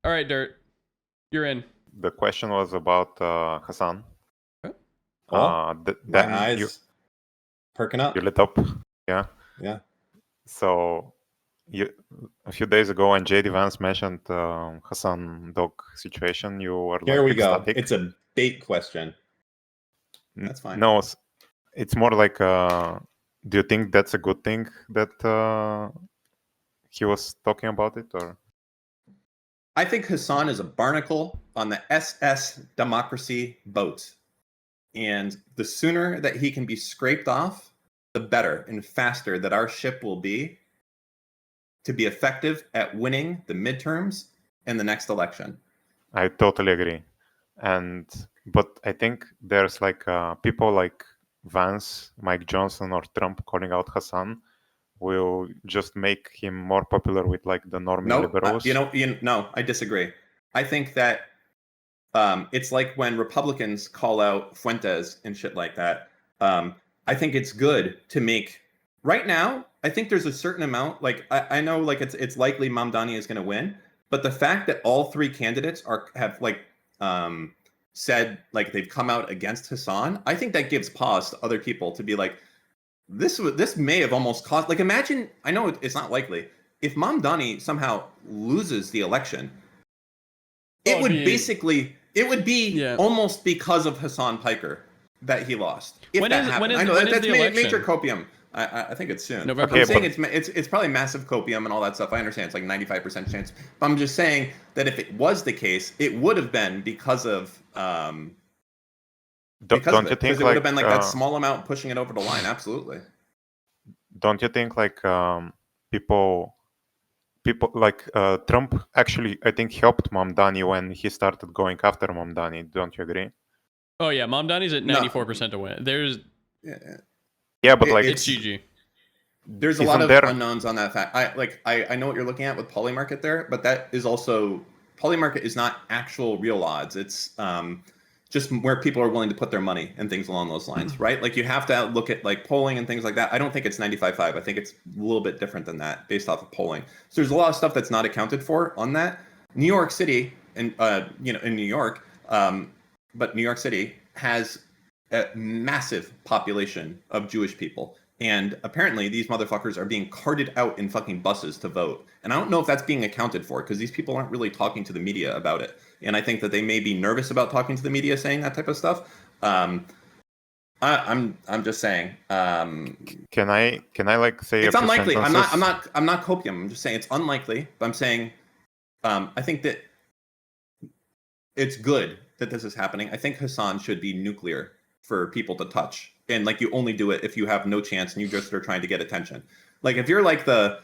All right, Dirt, you're in. The question was about Hasan. Oh, Then my eyes perking up. You lit up, yeah. Yeah. So, a few days ago, when JD Vance mentioned Hasan dog situation, you were Here we ecstatic. go. It's a bait question. That's fine. No, it's more like, do you think that's a good thing that he was talking about it, or? I think Hasan is a barnacle on the SS democracy boat. And the sooner that he can be scraped off, the better and faster that our ship will be to be effective at winning the midterms and the next election. I totally agree. But I think there's people like Vance, Mike Johnson, or Trump calling out Hasan will just make him more popular with the normie liberals. No, I disagree. I think that it's like when Republicans call out Fuentes and shit like that. I think it's good to make. Right now, I think there's a certain amount. I know, it's likely Mamdani is going to win, but the fact that all three candidates have said they've come out against Hasan, I think that gives pause to other people to be like, this may have almost cost. Imagine, I know it's not likely, if Mamdani somehow loses the election, it would be almost because of Hasan Piker that he lost. If that happened, I know that's major copium. I think it's soon. November. I'm saying it's probably massive copium and all that stuff. I understand it's 95% chance, but I'm just saying that if it was the case, it would have been because of don't you think it would have been that small amount pushing it over the line? Absolutely. Don't you think people like Trump actually, I think, helped Mamdani when he started going after Mamdani? Don't you agree? Oh yeah, Mamdani's at 94% to win. There's but it's GG. There's a lot of unknowns on that fact. I know what you're looking at with Polymarket there, but that is also, Polymarket is not actual real odds. It's just where people are willing to put their money and things along those lines, right? You have to look at polling and things like that. I don't think it's 95.5. I think it's a little bit different than that based off of polling. So there's a lot of stuff that's not accounted for on that. New York City and in New York, but New York City has a massive population of Jewish people. And apparently these motherfuckers are being carted out in fucking buses to vote. And I don't know if that's being accounted for because these people aren't really talking to the media about it. And I think that they may be nervous about talking to the media saying that type of stuff. I'm just saying. Can I say it's unlikely. I'm not copium. I'm just saying it's unlikely. But I'm saying I think that it's good that this is happening. I think Hasan should be nuclear for people to touch. And you only do it if you have no chance and you just are trying to get attention. If you're the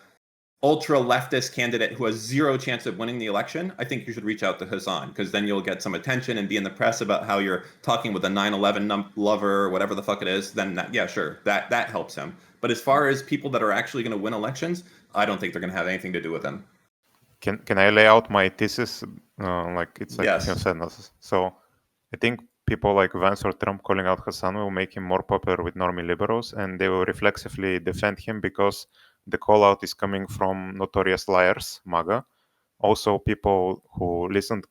ultra leftist candidate who has zero chance of winning the election, I think you should reach out to Hasan because then you'll get some attention and be in the press about how you're talking with a 9/11 lover or whatever the fuck it is. Then that helps him. But as far as people that are actually going to win elections, I don't think they're going to have anything to do with them. Can I lay out my thesis? It's yes. a few sentences. So I think people like Vance or Trump calling out Hasan will make him more popular with normie liberals, and they will reflexively defend him because the call out is coming from notorious liars, MAGA. Also, people who listened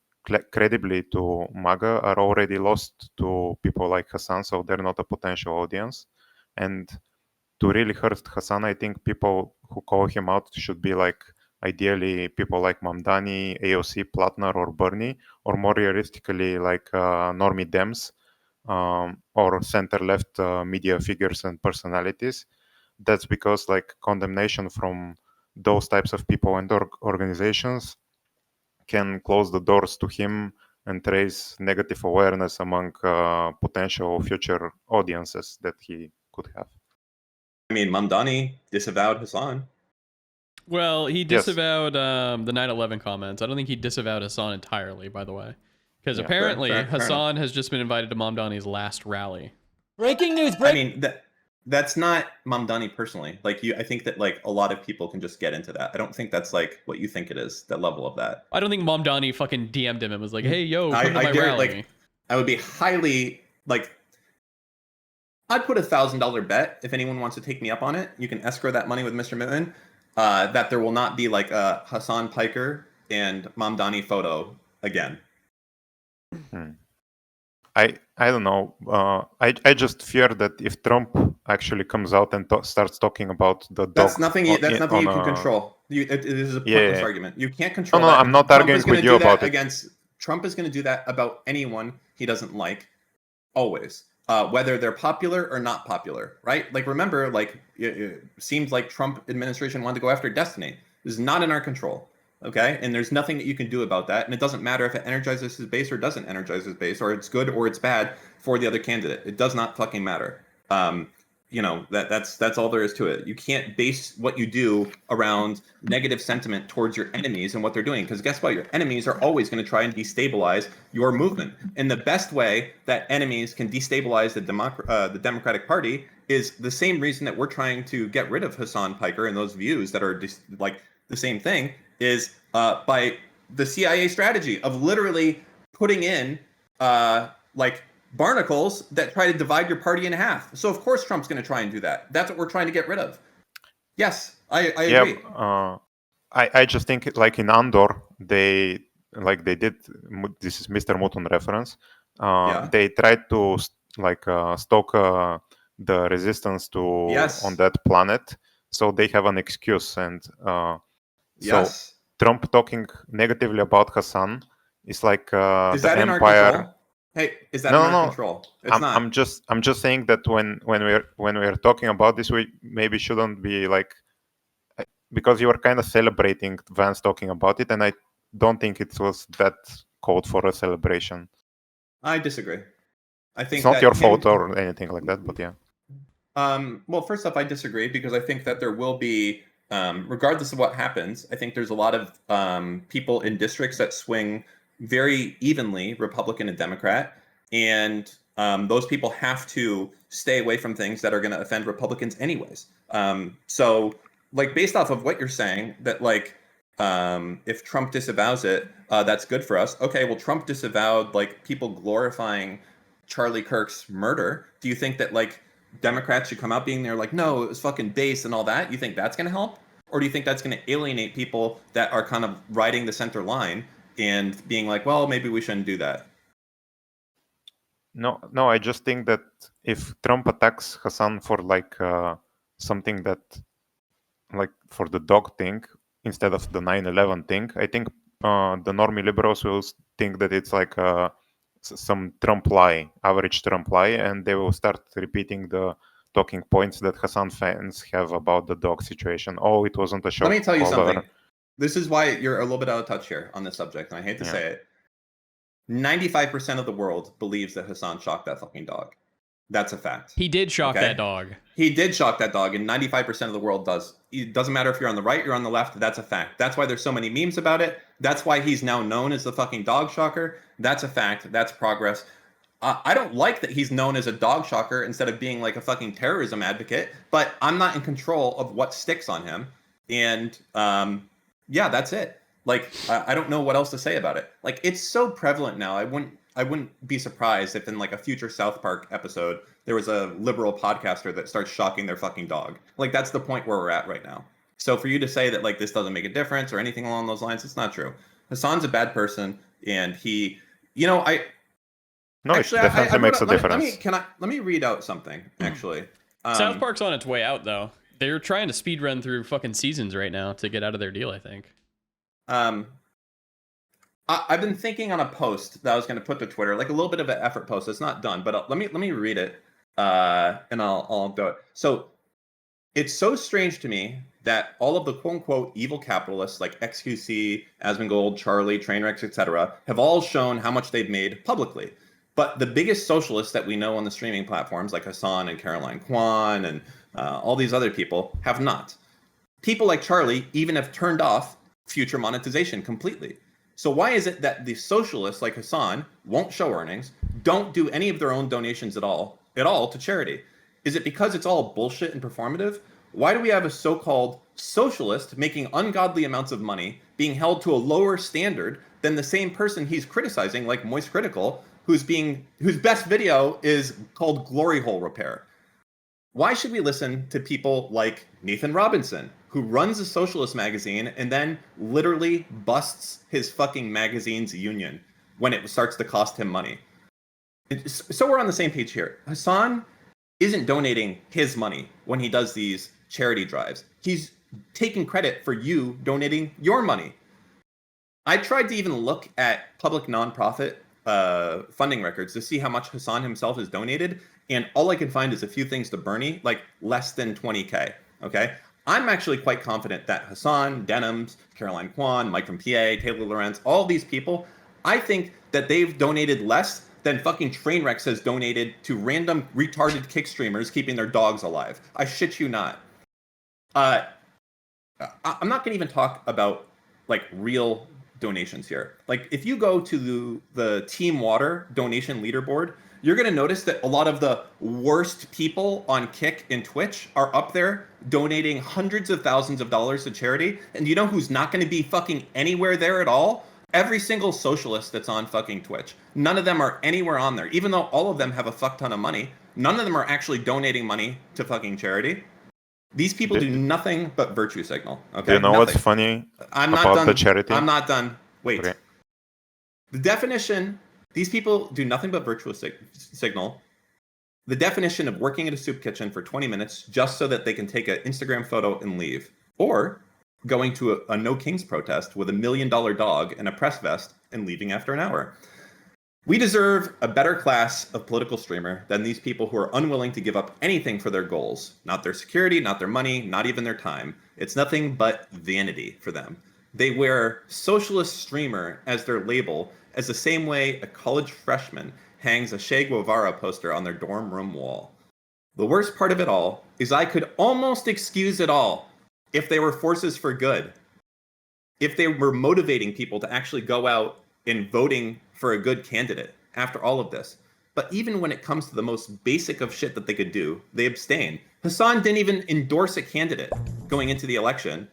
credibly to MAGA are already lost to people like Hasan, so they're not a potential audience. And to really hurt Hasan, I think people who call him out should be ideally people like Mamdani, AOC, Platner, or Bernie, or more realistically normie Dems or center-left media figures and personalities. That's because condemnation from those types of people and organizations can close the doors to him and raise negative awareness among potential future audiences that he could have. I mean, Mamdani disavowed Hasan. Well, he disavowed the 9/11 comments. I don't think he disavowed Hasan entirely, by the way. Because apparently Hasan has just been invited to Mamdani's last rally. Breaking news! I mean, that's not Mamdani personally. I think that a lot of people can just get into that. I don't think that's what you think it is, that level of that. I don't think Mamdani fucking DM'd him and was like, hey, yo, come to my rally. I would be highly, I'd put $1,000 bet if anyone wants to take me up on it. You can escrow that money with Mr. Mitten. That there will not be a Hasan Piker and Mamdani photo again. I don't know. I just fear that if Trump actually comes out and starts talking about the dog, that's nothing you can control. It is a pointless argument. You can't control. No, that. I'm not arguing with you about it. Trump is going to do that about anyone he doesn't like, always, whether they're popular or not popular, right? Like, remember, like it seems like Trump administration wanted to go after Destiny. This is not in our control. Okay, and there's nothing that you can do about that, and it doesn't matter if it energizes his base or doesn't energize his base, or it's good or it's bad for the other candidate. It does not fucking matter. That's all there is to it. You can't base what you do around negative sentiment towards your enemies and what they're doing, because guess what? Your enemies are always going to try and destabilize your movement, and the best way that enemies can destabilize the Democratic Party is the same reason that we're trying to get rid of Hasan Piker and those views that are just like the same thing. Is by the CIA strategy of literally putting in like barnacles that try to divide your party in half. So of course Trump's going to try and do that. That's what we're trying to get rid of. Yes, I agree. I just think like in Andor, they did. This is Mr. Mutton reference. They tried to stoke the resistance to on that planet, so they have an excuse and. So Trump talking negatively about Hasan is like is that in our control? Hey, is that in our control? It's not. I'm just saying that when we're talking about this, we maybe shouldn't be like, because you were kind of celebrating Vance talking about it, and I don't think it was that called for a celebration. I disagree. I think it's not your fault or anything like that, but yeah. Well, first off, I disagree because I think that there will be. Regardless of what happens, I think there's a lot of people in districts that swing very evenly Republican and Democrat, and those people have to stay away from things that are going to offend Republicans anyways. So, like, based off of what you're saying, that like if Trump disavows it, that's good for us. Okay, well, Trump disavowed like people glorifying Charlie Kirk's murder. Do you think that like Democrats should come out being there like, no, it was fucking base and all that? You think that's going to help? Or do you think that's going to alienate people that are kind of riding the center line and being like, well, maybe we shouldn't do that? No, I just think that if Trump attacks Hasan for like something that, like for the dog thing instead of the 9/11 thing, I think the normie liberals will think that it's like some Trump lie, average Trump lie, and they will start repeating the talking points that Hasan fans have about the dog situation. Oh, it wasn't a show. Let me tell you something. This is why you're a little bit out of touch here on this subject, and I hate to say it. 95% of the world believes that Hasan shocked that fucking dog. That's a fact. He did shock that dog. He did shock that dog, and 95% of the world does. It doesn't matter if you're on the right, you're on the left. That's a fact. That's why there's so many memes about it. That's why he's now known as the fucking dog shocker. That's a fact. That's progress. I don't like that he's known as a dog shocker instead of being like a fucking terrorism advocate, but I'm not in control of what sticks on him. And yeah, that's it. Like, I don't know what else to say about it. Like, it's so prevalent now. I wouldn't be surprised if in like a future South Park episode, there was a liberal podcaster that starts shocking their fucking dog. Like, that's the point where we're at right now. So for you to say that like this doesn't make a difference or anything along those lines, it's not true. Hasan's a bad person, and he, No, actually, it definitely makes a difference. Let me read out something, actually. South Park's on its way out, though. They're trying to speed run through fucking seasons right now to get out of their deal, I think. I've been thinking on a post that I was going to put to Twitter, like a little bit of an effort post. It's not done, but let me read it, and I'll do it. So it's so strange to me that all of the quote-unquote evil capitalists like XQC, Asmongold, Charlie, Trainwrecks, etc., have all shown how much they've made publicly. But the biggest socialists that we know on the streaming platforms, like Hasan and Caroline Kwan and all these other people, have not. People like Charlie even have turned off future monetization completely. So why is it that the socialists like Hasan won't show earnings, don't do any of their own donations at all to charity? Is it because it's all bullshit and performative? Why do we have a so-called socialist making ungodly amounts of money being held to a lower standard than the same person he's criticizing, like Moist Critical, whose best video is called Glory Hole Repair? Why should we listen to people like Nathan Robinson, who runs a socialist magazine and then literally busts his fucking magazine's union when it starts to cost him money. So we're on the same page here. Hasan isn't donating his money when he does these charity drives. He's taking credit for you donating your money. I tried to even look at public nonprofit funding records to see how much Hasan himself has donated, and all I can find is a few things to Bernie, like less than 20K, okay? I'm actually quite confident that Hasan, Denims, Caroline Kwan, Mike from PA, Taylor Lorenz, all these people, I think that they've donated less than fucking Trainwrecks has donated to random retarded kick streamers keeping their dogs alive. I shit you not. I'm not going to even talk about like real donations here. Like if you go to the Team Water donation leaderboard, you're going to notice that a lot of the worst people on Kick and Twitch are up there donating hundreds of thousands of dollars to charity. And you know who's not going to be fucking anywhere there at all? Every single socialist that's on fucking Twitch. None of them are anywhere on there. Even though all of them have a fuck ton of money, none of them are actually donating money to fucking charity. These people do nothing but virtue signal. Okay. Do you know what's funny about the charity? I'm not done. Wait. Okay. The definition, these people do nothing but virtual signal. The definition of working at a soup kitchen for 20 minutes just so that they can take an Instagram photo and leave. Or going to a No Kings protest with $1 million dog and a press vest and leaving after an hour. We deserve a better class of political streamer than these people who are unwilling to give up anything for their goals. Not their security, not their money, not even their time. It's nothing but vanity for them. They wear socialist streamer as their label, as the same way a college freshman hangs a Che Guevara poster on their dorm room wall. The worst part of it all is I could almost excuse it all if they were forces for good. If they were motivating people to actually go out and voting for a good candidate after all of this. But even when it comes to the most basic of shit that they could do, they abstain. Hasan didn't even endorse a candidate going into the election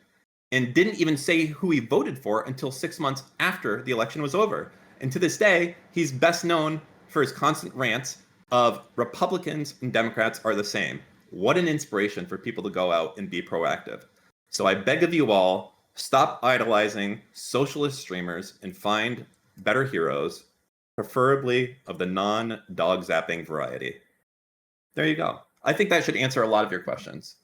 and didn't even say who he voted for until 6 months after the election was over. And to this day, he's best known for his constant rants of Republicans and Democrats are the same. What an inspiration for people to go out and be proactive. So I beg of you all, stop idolizing socialist streamers and find better heroes, preferably of the non-dog zapping variety. There you go. I think that should answer a lot of your questions.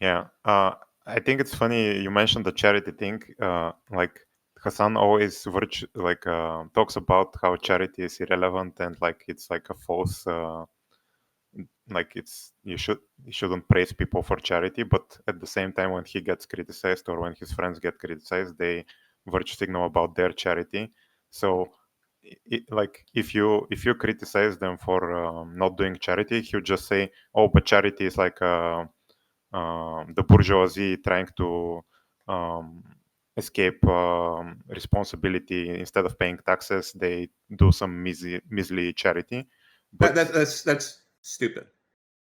Yeah, I think it's funny you mentioned the charity thing. Like Hasan always talks about how charity is irrelevant and like it's like a false. Like you shouldn't praise people for charity, but at the same time when he gets criticized or when his friends get criticized, they virtue signal about their charity. So like if you criticize them for not doing charity, he'll just say, oh, but charity is like the bourgeoisie trying to escape responsibility. Instead of paying taxes, they do some measly charity. But that's stupid.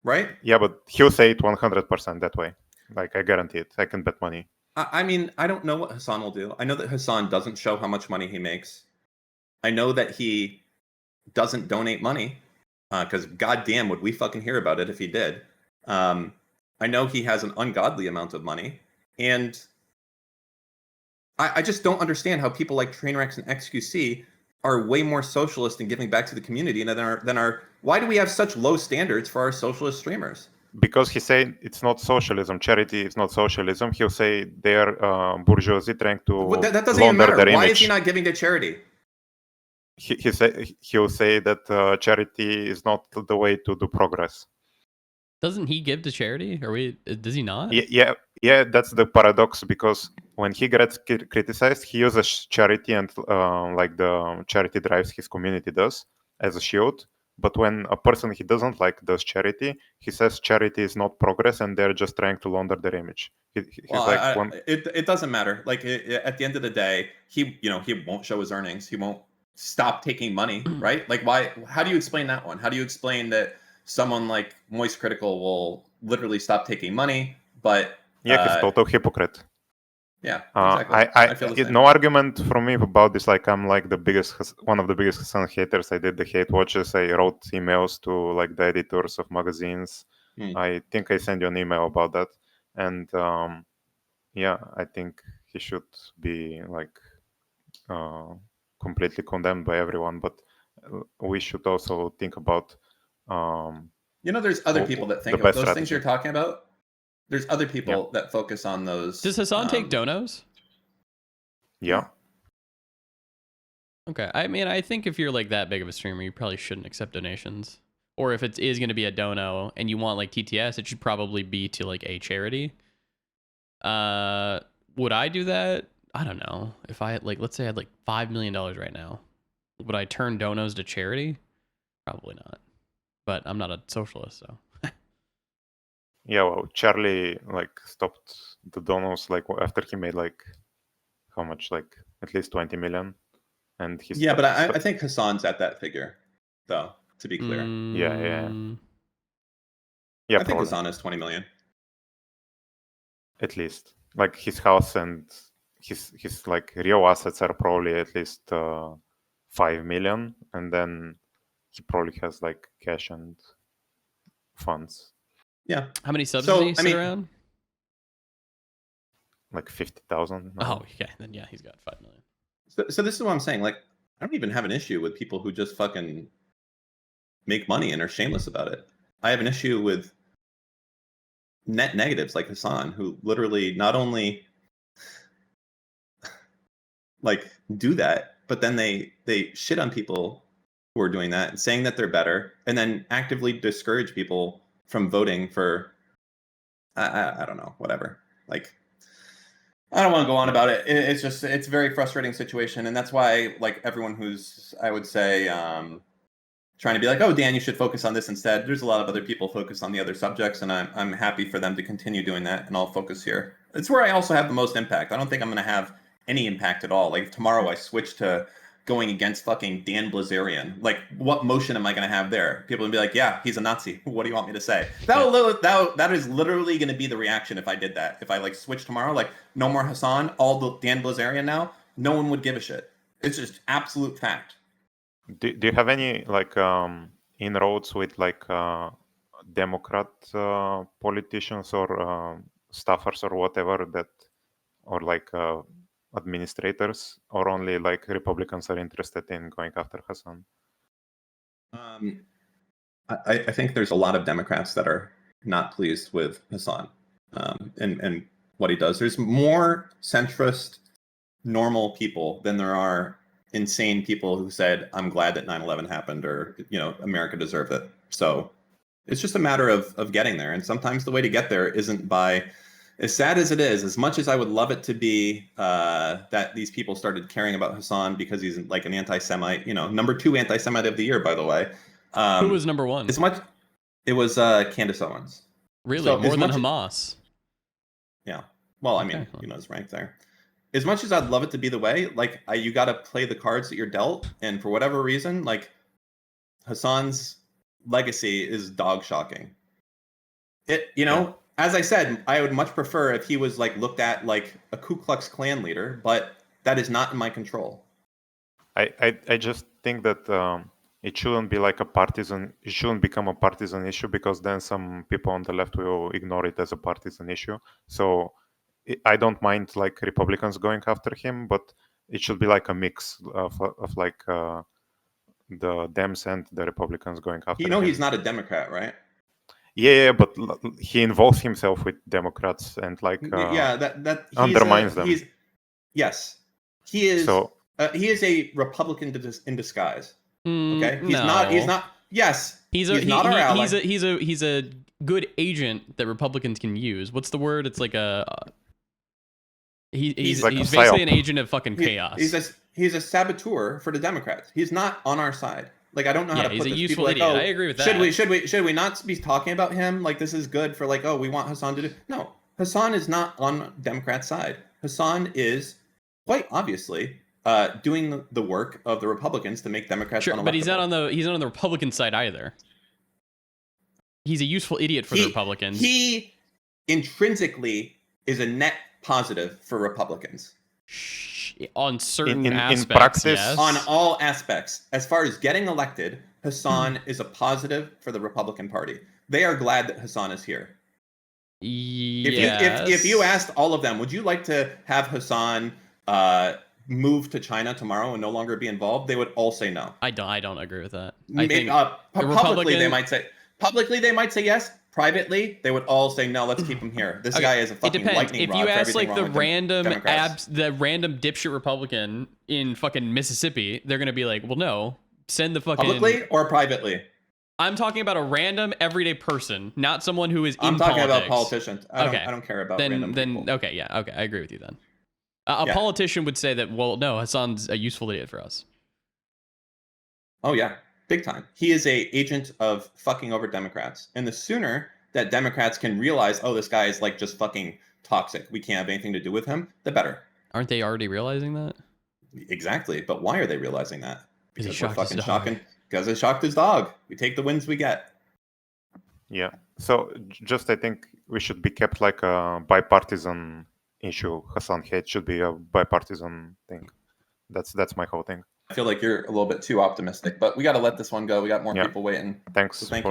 Right? Yeah, but he'll say it 100% that way. Like, I guarantee it. I can bet money. I mean, I don't know what Hasan will do. I know that Hasan doesn't show how much money he makes. I know that he doesn't donate money, because goddamn would we fucking hear about it if he did. I know he has an ungodly amount of money. And I just don't understand how people like Trainwrecks and XQC are way more socialist in giving back to the community than our. Why do we have such low standards for our socialist streamers? Because he said it's not socialism. Charity is not socialism. He'll say they are bourgeoisie trying to that doesn't even matter. Their Why image. Is he not giving to charity? He'll say that charity is not the way to do progress. Doesn't he give to charity? Does he not? Yeah. That's the paradox, because when he gets criticized, he uses charity and like the charity drives his community does as a shield. But when a person he doesn't like does charity, he says charity is not progress and they're just trying to launder their image. It doesn't matter. Like at the end of the day, he won't show his earnings. He won't stop taking money, right? Like why? How do you explain that one? How do you explain that someone like Moist Critical will literally stop taking money, but he's total hypocrite. Yeah, exactly. I feel the same. No argument from me about this. Like I'm like one of the biggest Hasan haters. I did the hate watches. I wrote emails to like the editors of magazines. I think I sent you an email about that. And yeah, I think he should be like completely condemned by everyone. But we should also think about there's other people that think the of best those strategy. things you're talking about. There's other people that focus on those. Does Hasan take donos? Yeah. Okay. I mean, I think if you're like that big of a streamer, you probably shouldn't accept donations. Or if it is going to be a dono and you want like TTS, it should probably be to like a charity. Would I do that? I don't know. If I had like, let's say I had like $5 million right now, would I turn donos to charity? Probably not. But I'm not a socialist, so. Yeah, well, Charlie like stopped the donos like after he made like how much, like at least 20 million, and he. Yeah, but I think Hasan's at that figure, though. To be clear. Yeah. I think Hasan is 20 million. At least, like his house and his like real assets are probably at least 5 million, and then he probably has like cash and funds. Yeah. How many subs does he sit around? Like 50,000. Oh, okay. Then yeah, he's got 5 million. So this is what I'm saying. Like, I don't even have an issue with people who just fucking make money and are shameless about it. I have an issue with net negatives like Hasan, who literally not only like do that, but then they shit on people who are doing that and saying that they're better, and then actively discourage people from voting for I don't know, whatever. Like, I don't want to go on about it. It's a very frustrating situation, and that's why like everyone who's, I would say, trying to be like, oh, Dan, you should focus on this instead. There's a lot of other people focused on the other subjects, and I'm happy for them to continue doing that, and I'll focus here. It's where I also have the most impact. I don't think I'm going to have any impact at all. Like, if tomorrow I switch to going against fucking Dan Blazarian, like, what motion am I going to have there? People will be like, yeah, he's a Nazi. What do you want me to say? That is literally going to be the reaction if I did that. If I like switch tomorrow, like, no more Hasan, all the Dan Blazarian now, no one would give a shit. It's just absolute fact. Do you have any like inroads with like Democrat politicians or staffers or whatever that, or like administrators, or only like Republicans are interested in going after Hasan? I think there's a lot of Democrats that are not pleased with Hasan and what he does. There's more centrist, normal people than there are insane people who said, I'm glad that 9/11 happened, or, America deserved it. So it's just a matter of getting there. And sometimes the way to get there isn't by, as sad as it is, as much as I would love it to be that these people started caring about Hasan because he's like an anti-Semite, number 2 anti-Semite of the year, by the way. Who was number 1? It was Candace Owens. Really? So more than Hamas? Yeah. Well, I mean, his rank there. As much as I'd love it to be the way, like, you got to play the cards that you're dealt, and for whatever reason, like, Hasan's legacy is dog shocking. As I said, I would much prefer if he was like looked at like a Ku Klux Klan leader, but that is not in my control. I just think that it shouldn't be like it shouldn't become a partisan issue, because then some people on the left will ignore it as a partisan issue. So I don't mind like Republicans going after him, but it should be like a mix of like the Dems and the Republicans going after him. He's not a Democrat, right? Yeah, but he involves himself with Democrats and like that undermines them. Yes, he is. So he is a Republican in disguise. Okay, he's not. Yes, he's not our ally. He's a good agent that Republicans can use. What's the word? It's like he's basically an agent of fucking chaos. He's a saboteur for the Democrats. He's not on our side. Like, I don't know how to put this. He's a useful idiot. I agree with that. Should we not be talking about him? Like, this is good for like, oh, we want Hasan to do. No, Hasan is not on Democrats' side. Hasan is quite obviously doing the work of the Republicans to make Democrats. Sure, but he's not on the Republican side either. He's a useful idiot for the Republicans. He intrinsically is a net positive for Republicans. On certain aspects, in practice, yes. On all aspects. As far as getting elected, Hasan is a positive for the Republican Party. They are glad that Hasan is here. Yes. If you asked all of them, would you like to have Hasan move to China tomorrow and no longer be involved? They would all say no. I don't agree with that. I think publicly they might say yes. Privately, they would all say no. Let's keep him here. This guy is a fucking lightning rod. If you ask like the random dipshit Republican in fucking Mississippi, they're gonna be like, well, no, send the fucking publicly or privately. I'm talking about a random everyday person, not someone who is. I'm talking about politicians. I don't care about random people. Okay, I agree with you then. A politician would say that, well, no, Hasan's a useful idiot for us. Oh yeah, big time. He is a agent of fucking over Democrats, and the sooner that Democrats can realize, oh, this guy is like just fucking toxic, we can't have anything to do with him, the better. Aren't they already realizing that? Exactly, but why are they realizing that? Because we're fucking shocking. Because it shocked his dog. We take the wins we get. Yeah. So just I think we should be kept like a bipartisan issue. Hasan hate should be a bipartisan thing. That's my whole thing. I feel like you're a little bit too optimistic, but we got to let this one go. We got more people waiting. Thanks so thanks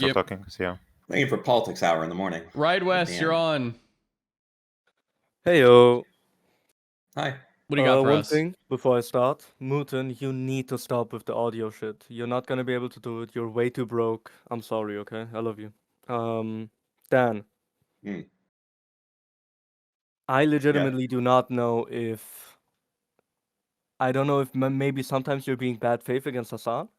you. for talking. See ya. Thank you for politics hour in the morning. RideWest, you're on. Hey yo. Hi. What do you got for one us? thing before I start, Muten, you need to stop with the audio shit. You're not gonna be able to do it. You're way too broke. I'm sorry, okay? I love you. Dan. I legitimately do not know if... I don't know if maybe sometimes you're being bad faith against Hasan,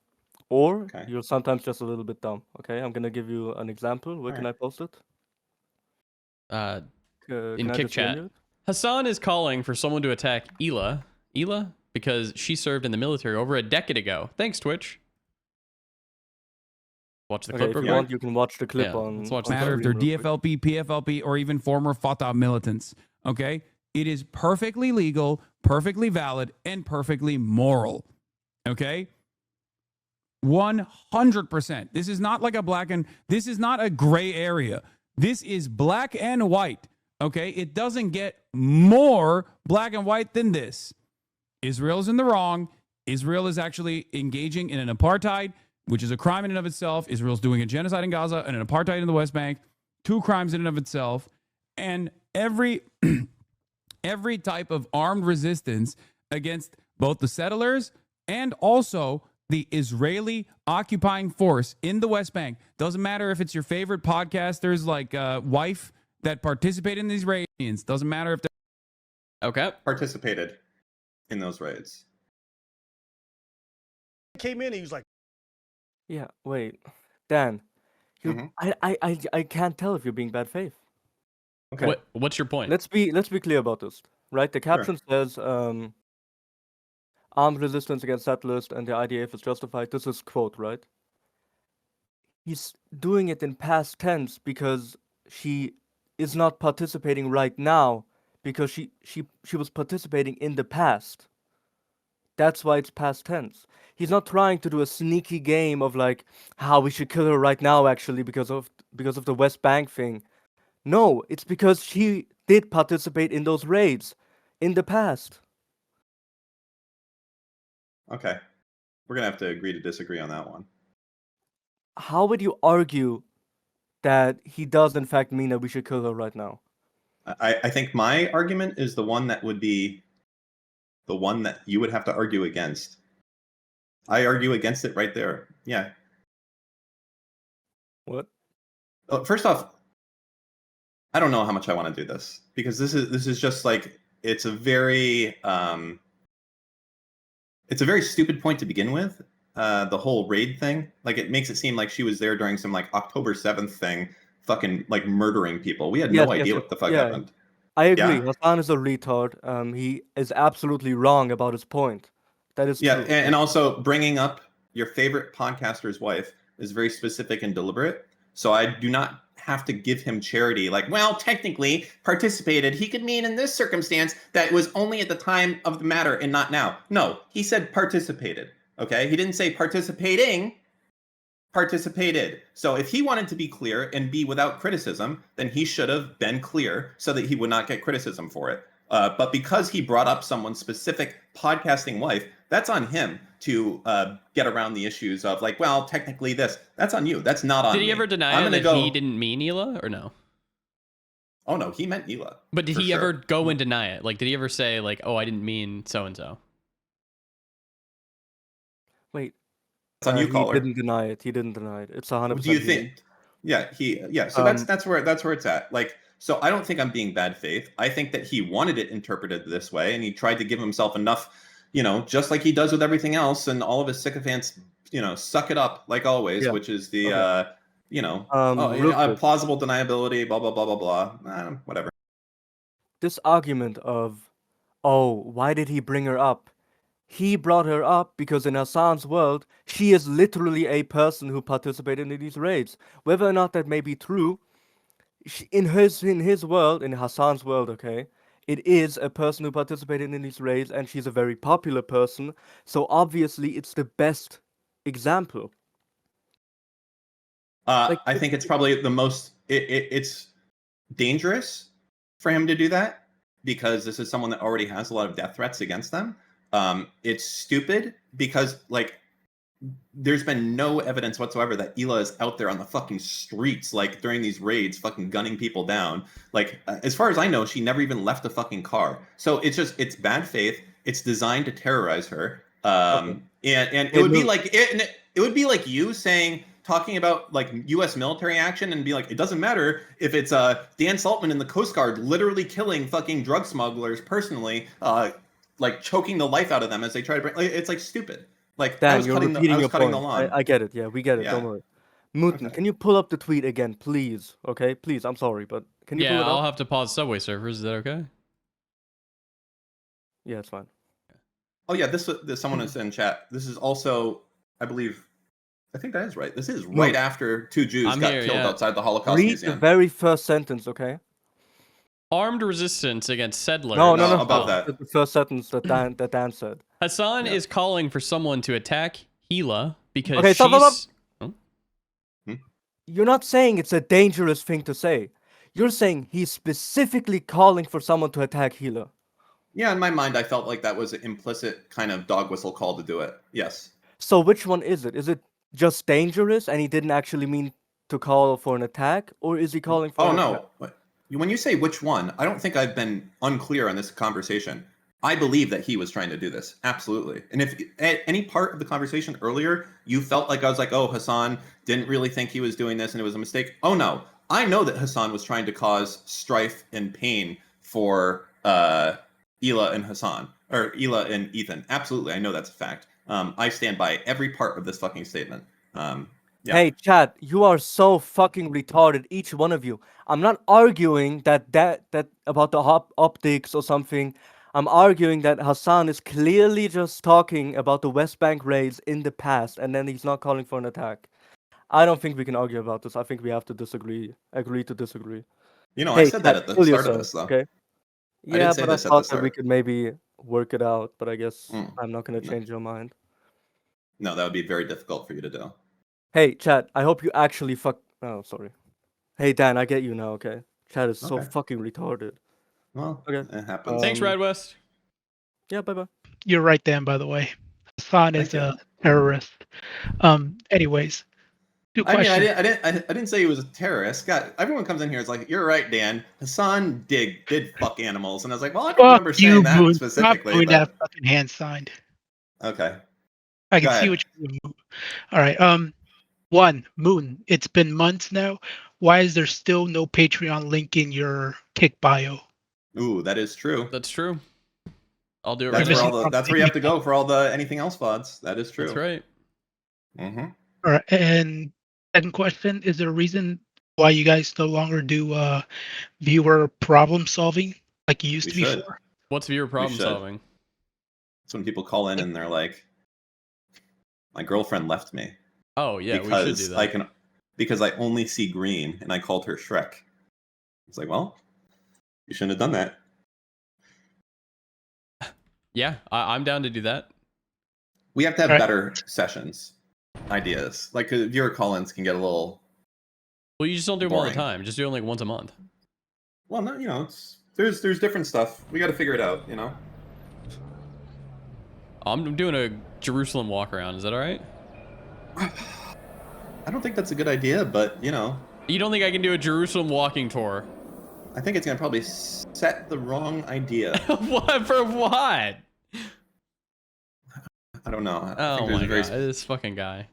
or you're sometimes just a little bit dumb, okay? I'm gonna give you an example. Where can I post it? In Kick Chat. Hasan is calling for someone to attack Ela, because she served in the military over a decade ago. Thanks, Twitch. Watch the clip. If you want, you can watch the clip on... Let's watch the matter if they're DFLP, PFLP, or even former Fatah militants, okay? It is perfectly legal, perfectly valid, and perfectly moral, okay? 100%. This is not like this is not a gray area. This is black and white. Okay, it doesn't get more black and white than this. Israel's in the wrong. Israel is actually engaging in an apartheid, which is a crime in and of itself. Israel's doing a genocide in Gaza and an apartheid in the West Bank. 2 crimes in and of itself. And every type of armed resistance against both the settlers and also the Israeli occupying force in the West Bank. Doesn't matter if it's your favorite podcasters like Wife that participate in these raids. Doesn't matter if they're participated in those raids. Came in and he was like, yeah, wait, Dan, I can't tell if you're being bad faith. Okay, what's your point? Let's be clear about this, right? The caption says armed resistance against settlers and the IDF is justified. This is quote, right? He's doing it in past tense because she is not participating right now, because she was participating in the past. That's why it's past tense. He's not trying to do a sneaky game of like how we should kill her right now actually because of the West Bank thing. No, it's because she did participate in those raids in the past. Okay. We're going to have to agree to disagree on that one. How would you argue that he does in fact mean that we should kill her right now? I think my argument is the one that would be the one that you would have to argue against. I argue against it right there. Yeah. What? First off, I don't know how much I want to do this, because this is just like it's a very stupid point to begin with. The whole raid thing, like it makes it seem like she was there during some like October 7th thing, fucking like murdering people. We had no idea what the fuck happened. I agree. Hasan is a retard. He is absolutely wrong about his point. That is true. And also bringing up your favorite podcaster's wife is very specific and deliberate. So I do not have to give him charity. Like, well, technically participated. He could mean in this circumstance that was only at the time of the matter and not now. No, he said participated. Okay, he didn't say participating. Participated. So if he wanted to be clear and be without criticism, then he should have been clear so that he would not get criticism for it. But because he brought up someone's specific podcasting wife, that's on him to get around the issues of like, well, technically this. That's on you. That's not on me. Did he ever deny that he didn't mean Ela or no? Oh no, he meant Hila. But did he ever go and deny it? Like, did he ever say like, "Oh, I didn't mean so and so"? Wait. It's on you, caller. He didn't deny it. He didn't deny it. It's 100%. Do you think? Yeah, So that's where it's at. Like, so I don't think I'm being bad faith. I think that he wanted it interpreted this way, and he tried to give himself enough, just like he does with everything else, and all of his sycophants, suck it up like always, which is the plausible deniability, blah blah blah blah blah. Whatever. This argument of, oh, why did he bring her up? He brought her up because in Hasan's world, she is literally a person who participated in these raids. Whether or not that may be true, in his world, in Hasan's world, okay, it is a person who participated in these raids, and she's a very popular person. So obviously, it's the best example. I think it's probably the most. It's dangerous for him to do that because this is someone that already has a lot of death threats against them. It's stupid because like there's been no evidence whatsoever that Hila is out there on the fucking streets like during these raids fucking gunning people down. Like as far as I know, she never even left a fucking car. So it's bad faith. It's designed to terrorize her. And it would be like it would be like you talking about like U.S. military action and be like, it doesn't matter if it's Dan Saltman in the Coast Guard literally killing fucking drug smugglers personally, like choking the life out of them as they try to bring. It's like stupid. Like Dan, I was cutting the lawn. I get it. Yeah, we get it. Don't worry. Mutin, can you pull up the tweet again, please? Okay, please. I'm sorry, but can you pull it up? I'll have to pause Subway servers. Is that okay? Yeah, it's fine. Oh yeah, this someone is in chat. This is also, I think that is right. This is right after 2 Jews got killed outside the Holocaust Museum. Read the very first sentence, okay? Armed resistance against settlers. No. About that. The first sentence that Dan said. Hasan is calling for someone to attack Hila because okay, she's... You're not saying it's a dangerous thing to say. You're saying he's specifically calling for someone to attack Hila. Yeah, in my mind, I felt like that was an implicit kind of dog whistle call to do it. Yes. So which one is it? Is it just dangerous and he didn't actually mean to call for an attack? Or is he calling for an attack? When you say which one, I don't think I've been unclear on this conversation. I believe that he was trying to do this. Absolutely. And if at any part of the conversation earlier, you felt like I was like, oh, Hasan didn't really think he was doing this and it was a mistake. Oh, no. I know that Hasan was trying to cause strife and pain for Hila and Hasan, or Hila and Ethan. Absolutely. I know that's a fact. I stand by every part of this fucking statement. Yeah. Hey, chat, you are so fucking retarded, each one of you. I'm not arguing that about the optics or something. I'm arguing that Hasan is clearly just talking about the West Bank raids in the past, and then he's not calling for an attack. I don't think we can argue about this. I think we have to agree to disagree. I said that at the start of this, though. Okay. Yeah, but I thought that we could maybe work it out, but I guess I'm not going to change your mind. No, that would be very difficult for you to do. Hey, chat, I hope you actually Oh, sorry. Hey, Dan, I get you now, okay? Chat is so fucking retarded. Well, okay. It happens. Thanks, RideWest. Yeah, bye-bye. You're right, Dan, by the way. Hasan is a terrorist. Anyways, two questions. I didn't say he was a terrorist. God, everyone comes in here, it's like, you're right, Dan. Hasan did fuck animals. And I was like, well, I don't remember saying that specifically. Stop doing that fucking hand signed. Okay. I can see what you're doing. All right. One, Moon, it's been months now. Why is there still no Patreon link in your Kick bio? Ooh, that is true. That's true. I'll do it that's right now. That's where you have to go for all the anything else VODs. That is true. That's right. Mm-hmm. All right. And second question, is there a reason why you guys no longer do viewer problem solving like you used to before? What's viewer problem solving? It's when people call in and they're like, my girlfriend left me. Oh, yeah, we should do that. Because I only see green, and I called her Shrek. It's like, well, you shouldn't have done that. Yeah, I'm down to do that. We have to have better sessions, ideas. Like, viewer call-ins can get a little Well, you just don't do them all the time. Just do them like once a month. Well, no, there's different stuff. We got to figure it out, I'm doing a Jerusalem walk around. Is that all right? I don't think that's a good idea, but You don't think I can do a Jerusalem walking tour? I think it's gonna probably set the wrong idea. What for? What? I don't know. Oh my god, this fucking guy.